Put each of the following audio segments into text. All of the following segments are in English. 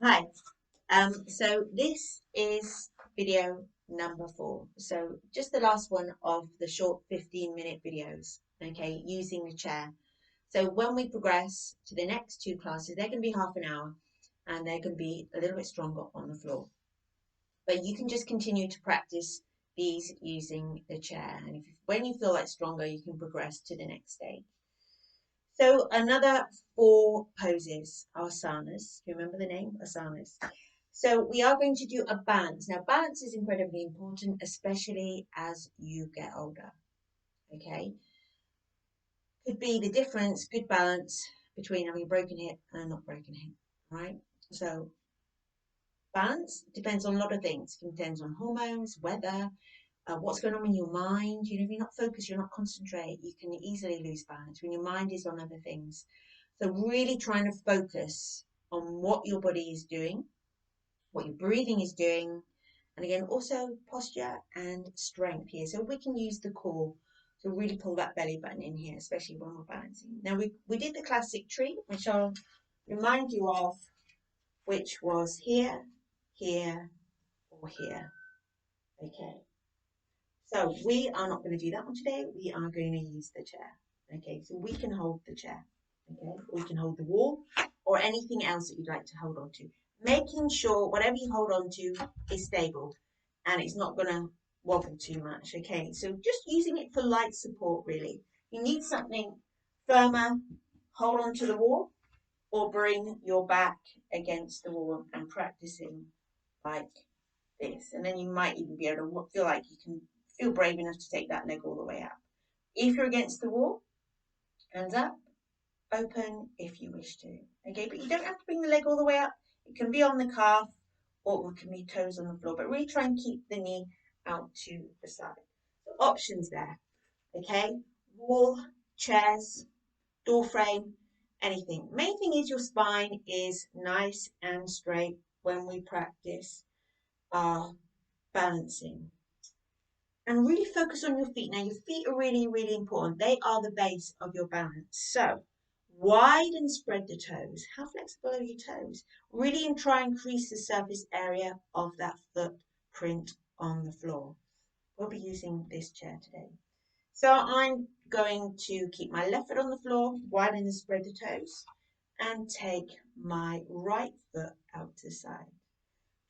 Hi, so this is video number 4. So just the last one of the short 15-minute videos, okay, using the chair. So when we progress to the next two classes, they're going to be half an hour and they're going to be a little bit stronger on the floor. But you can just continue to practice these using the chair. And when you feel like stronger, you can progress to the next stage. So another 4 poses, asanas. Do you remember the name? Asanas. So we are going to do a balance. Now, balance is incredibly important, especially as you get older. Okay, could be the difference, good balance between having a broken hip and a not broken hip. Right. So balance depends on a lot of things. It depends on hormones, weather, what's going on in your mind. You know, if you're not focused, you're not concentrate, you can easily lose balance when your mind is on other things. So really trying to focus on what your body is doing, what your breathing is doing, and again, also posture and strength here. So we can use the core to really pull that belly button in here, especially when we're balancing. Now we did the classic tree, which I'll remind you of, which was here, here, or here. Okay. So we are not going to do that one today. We are going to use the chair. Okay, so we can hold the chair. Okay, we can hold the wall or anything else that you'd like to hold on to. Making sure whatever you hold on to is stable and it's not going to wobble too much. Okay, so just using it for light support really. You need something firmer, hold on to the wall or bring your back against the wall and practicing like this. And then you might even be able to feel like you can feel brave enough to take that leg all the way up. If you're against the wall, hands up, open if you wish to. Okay, but you don't have to bring the leg all the way up. It can be on the calf or it can be toes on the floor, but really try and keep the knee out to the side. So options there. Okay, wall, chairs, door frame, anything. Main thing is your spine is nice and straight when we practice our balancing. And really focus on your feet. Now, your feet are really, really important. They are the base of your balance. So, wide and spread the toes. How flexible are your toes? Really and try and increase the surface area of that footprint on the floor. We'll be using this chair today. So, I'm going to keep my left foot on the floor, widen and spread the toes, and take my right foot out to the side.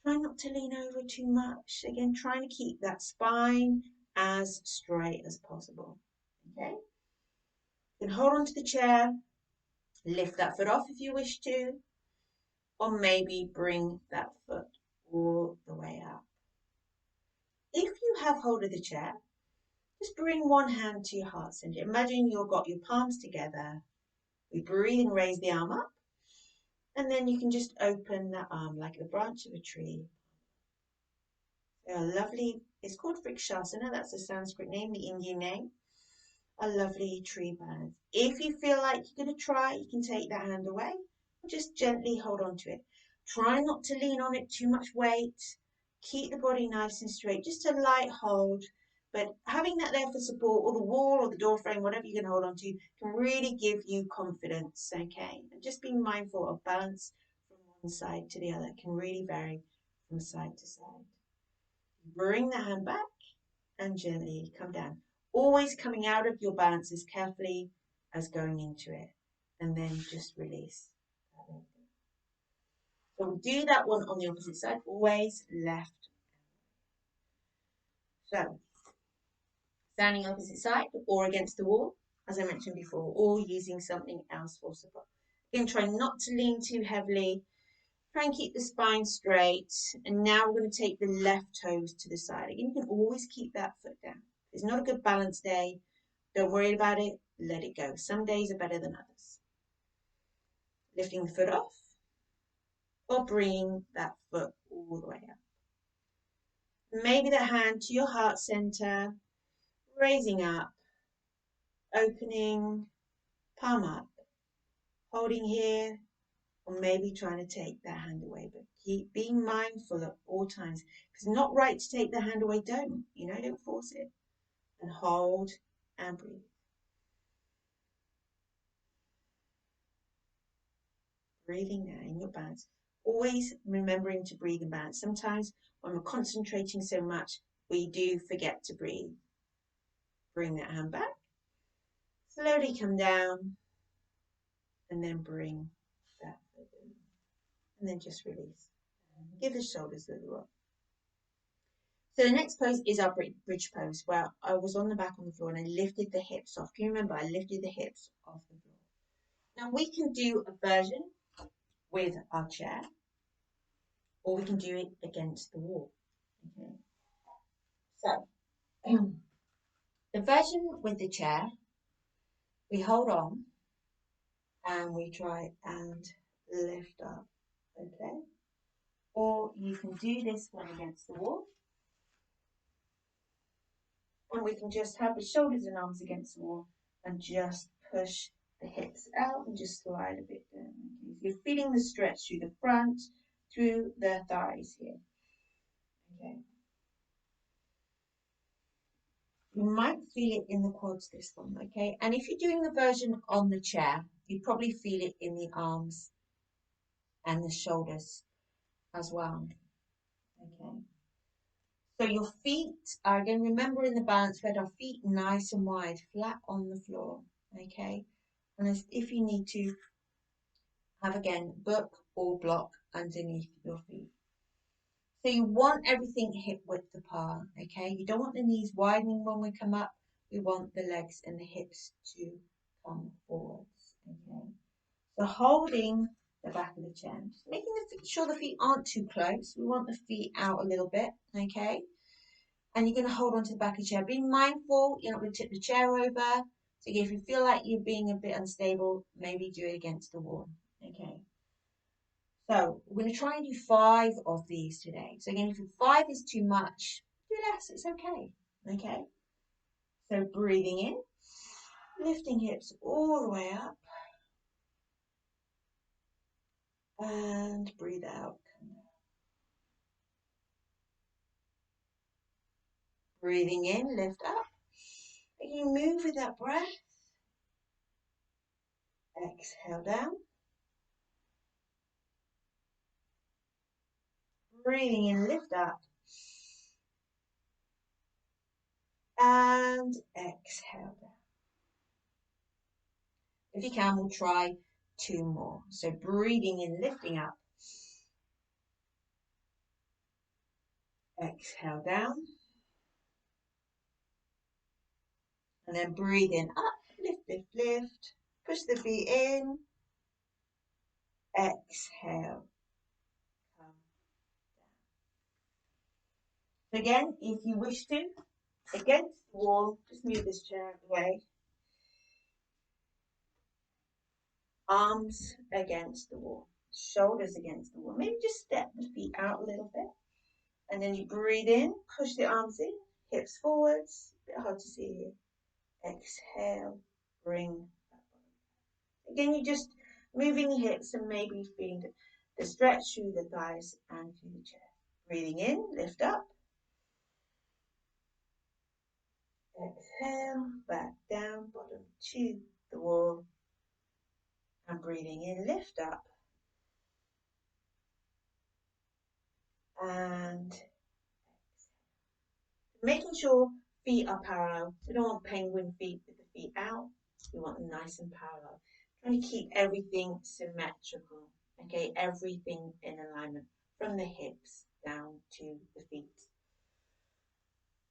Try not to lean over too much. Again, trying to keep that spine as straight as possible. Okay? You can hold on to the chair, lift that foot off if you wish to, or maybe bring that foot all the way up. If you have hold of the chair, just bring one hand to your heart center. Imagine you've got your palms together. We breathe and raise the arm up, and then you can just open that arm like the branch of a tree. A lovely, it's called Vrikshasana, that's the Sanskrit name, the Indian name. A lovely tree balance. If you feel like you're going to try, you can take that hand away or just gently hold on to it. Try not to lean on it too much weight. Keep the body nice and straight, just a light hold. But having that there for support, or the wall or the door frame, whatever you can hold on to, can really give you confidence, okay? And just being mindful of balance from one side to the other. It can really vary from side to side. Bring the hand back and gently come down. Always coming out of your balance as carefully as going into it. And then just release. So we'll do that one on the opposite side, always left. So standing opposite side or against the wall, as I mentioned before, or using something else for support. Again, try not to lean too heavily. Try and keep the spine straight. And now we're going to take the left toes to the side. Again, you can always keep that foot down. It's not a good balance day. Don't worry about it. Let it go. Some days are better than others. Lifting the foot off or bringing that foot all the way up. Maybe the hand to your heart center, raising up, opening, palm up, holding here, or maybe trying to take that hand away. But keep being mindful at all times. If it's not right to take the hand away, don't. Don't force it. And hold and breathe. Breathing now in your balance. always remembering to breathe and balance. Sometimes when we're concentrating so much, we do forget to breathe. Bring that hand back. Slowly come down and then bring that foot in. And then just release. Give the shoulders a little rock. So the next pose is our bridge pose, where I was on the back on the floor and I lifted the hips off. Can you remember? I lifted the hips off the floor. Now we can do a version with our chair, or we can do it against the wall. Okay. So the version with the chair, we hold on and we try and lift up. Okay. Or you can do this one against the wall. And we can just have the shoulders and arms against the wall and just push the hips out and just slide a bit down. Okay. So you're feeling the stretch through the front, through the thighs here. Okay. You might feel it in the quads, this one, okay? And if you're doing the version on the chair, you probably feel it in the arms and the shoulders as well, okay? So your feet are, again, remember in the balance, we had our feet nice and wide, flat on the floor, okay? And as if you need to have, again, book or block underneath your feet. So you want everything hip width apart, okay? You don't want the knees widening when we come up. We want the legs and the hips to come forwards, okay? So holding the back of the chair, just making sure the feet aren't too close. We want the feet out a little bit, okay? And you're going to hold on to the back of the chair. Be mindful, you're not going to tip the chair over. So if you feel like you're being a bit unstable, maybe do it against the wall, okay? So we're going to try and do 5 of these today. So again, if 5 is too much, do less, it's okay, okay? So breathing in, lifting hips all the way up, and breathe out. Breathing in, lift up. And you move with that breath. Exhale down. Breathing in, lift up. And exhale down. If you can, we'll try 2 more. So breathing in, lifting up. Exhale down. And then breathe in, up, lift, lift, lift. Push the feet in. Exhale. Come down. Again, if you wish to, against the wall, just move this chair out of the way. Arms against the wall, shoulders against the wall. Maybe just step the feet out a little bit. And then you breathe in, push the arms in, hips forwards. A bit hard to see here. Exhale, bring that bottom. Again, you're just moving the hips and maybe feeling the stretch through the thighs and through the chest. Breathing in, lift up. Exhale, back down, bottom to the wall. And breathing in, lift up. And making sure feet are parallel. We don't want penguin feet with the feet out. We want them nice and parallel. Trying to keep everything symmetrical. Okay, everything in alignment from the hips down to the feet.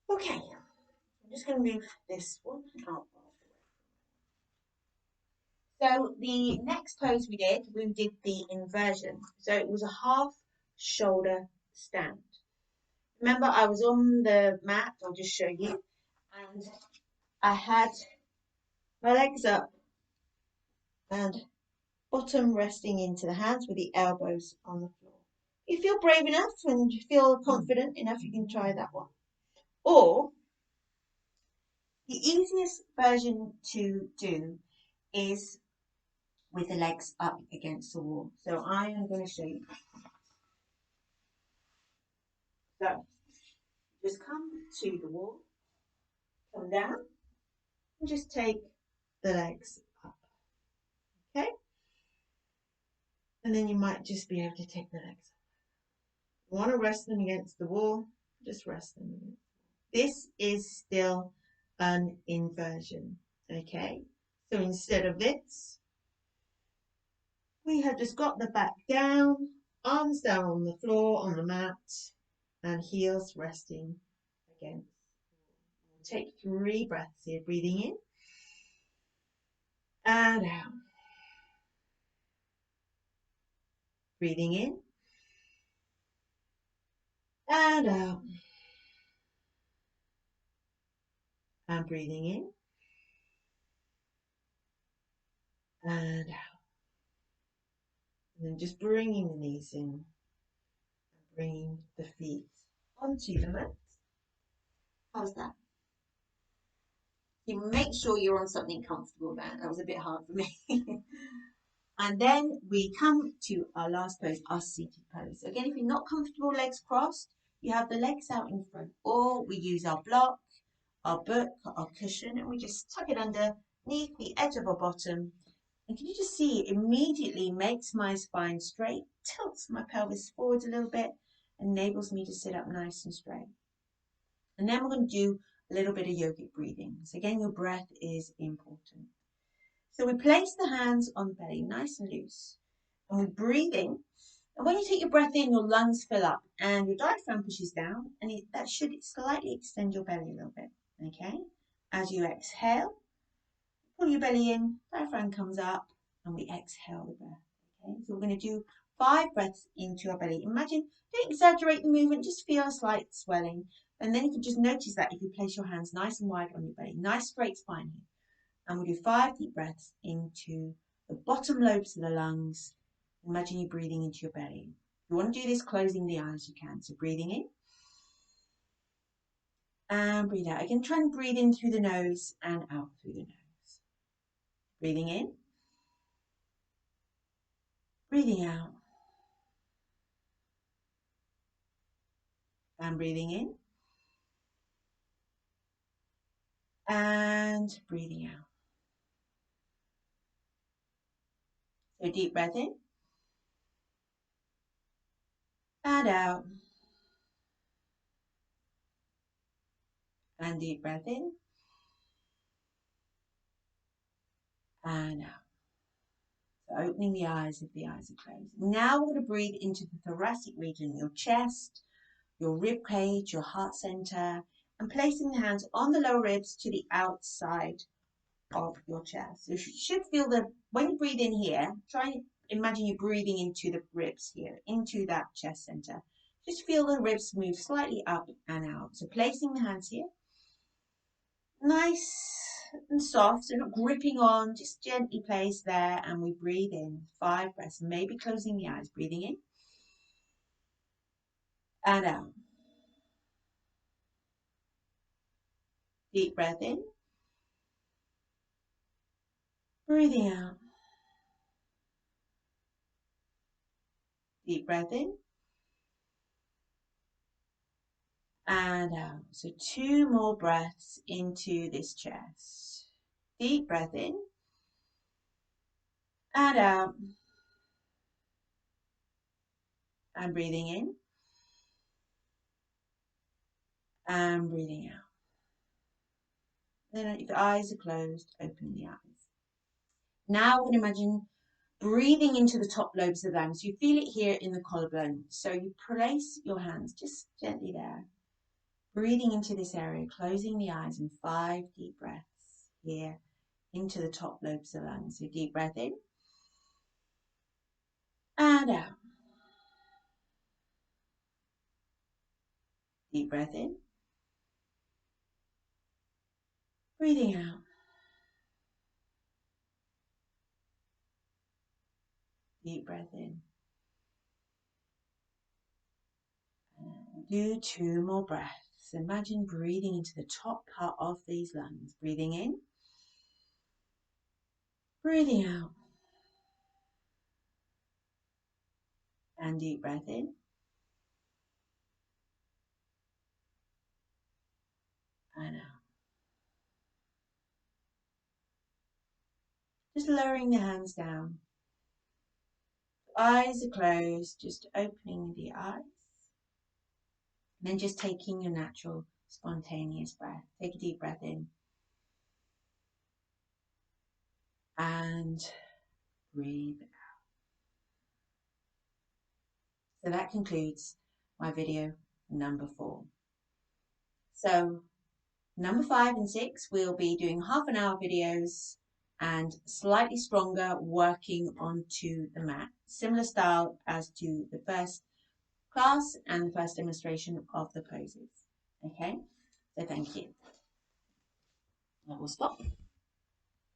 Okay, I'm just going to move this one out. So the next pose we did the inversion. So it was a half shoulder stand. Remember, I was on the mat, I'll just show you, and I had my legs up and bottom resting into the hands with the elbows on the floor. If you feel brave enough and you feel confident enough, you can try that one. Or the easiest version to do is with the legs up against the wall. So I am going to show you. So just come to the wall, come down, and just take the legs up. Okay? And then you might just be able to take the legs up. You want to rest them against the wall, just rest them against. This is still an inversion, okay? So instead of this, we have just got the back down, arms down on the floor, on the mat, and heels resting against. We'll take 3 breaths here, breathing in and out. Breathing in and out. And breathing in and out. And then just bringing the knees in and bringing the feet onto the mat. How's that? You make sure you're on something comfortable there. That was a bit hard for me. And then we come to our last pose, our seated pose. Again, if you're not comfortable, legs crossed, you have the legs out in front, or we use our block, our book, our cushion, and we just tuck it underneath the edge of our bottom. And can you just see it immediately makes my spine straight, tilts my pelvis forward a little bit, enables me to sit up nice and straight. And then we're going to do a little bit of yogic breathing. So again, your breath is important. So we place the hands on the belly, nice and loose, and we breathe in. And when you take your breath in, your lungs fill up and your diaphragm pushes down, and that should slightly extend your belly a little bit, okay? As you exhale, pull your belly in, diaphragm comes up, and we exhale the breath, okay? So we're going to do 5 breaths into our belly. Imagine, don't exaggerate the movement, just feel a slight swelling. And then you can just notice that if you place your hands nice and wide on your belly, nice straight spine here. And we'll do 5 deep breaths into the bottom lobes of the lungs. Imagine you breathing into your belly. If you want to do this closing the eyes, you can. So breathing in and breathe out. Again, try and breathe in through the nose and out through the nose. Breathing in, breathing out, and breathing in and breathing out. So deep breath in and out. And deep breath in and out. So opening the eyes if the eyes are closed. Now we're going to breathe into the thoracic region, your chest, your rib cage, your heart center, and placing the hands on the lower ribs to the outside of your chest. So you should feel that when you breathe in here, try and imagine you're breathing into the ribs here, into that chest center. Just feel the ribs move slightly up and out. So placing the hands here, nice and soft, so not gripping on, just gently placed there, and we breathe in 5 breaths, maybe closing the eyes, breathing in and out. Deep breath in, breathing out. Deep breath in and out. So 2 more breaths into this chest. Deep breath in and out. And breathing in and breathing out. Then if the eyes are closed, opening the eyes. Now we're going to imagine breathing into the top lobes of the lungs. You feel it here in the collarbone. So you place your hands just gently there. Breathing into this area, closing the eyes, and 5 deep breaths here into the top lobes of the lungs. So deep breath in and out. Deep breath in. Breathing out. Deep breath in. And do 2 more breaths. Imagine breathing into the top part of these lungs. Breathing in. Breathing out. And deep breath in. And out. Just lowering the hands down. eyes are closed, just opening the eyes. And then just taking your natural, spontaneous breath. Take a deep breath in. And breathe out. So that concludes my video number 4. So number 5 and 6, we'll be doing half-an-hour videos and slightly stronger, working onto the mat. Similar style as to the first class and the first demonstration of the poses. Okay, so thank you. I will stop.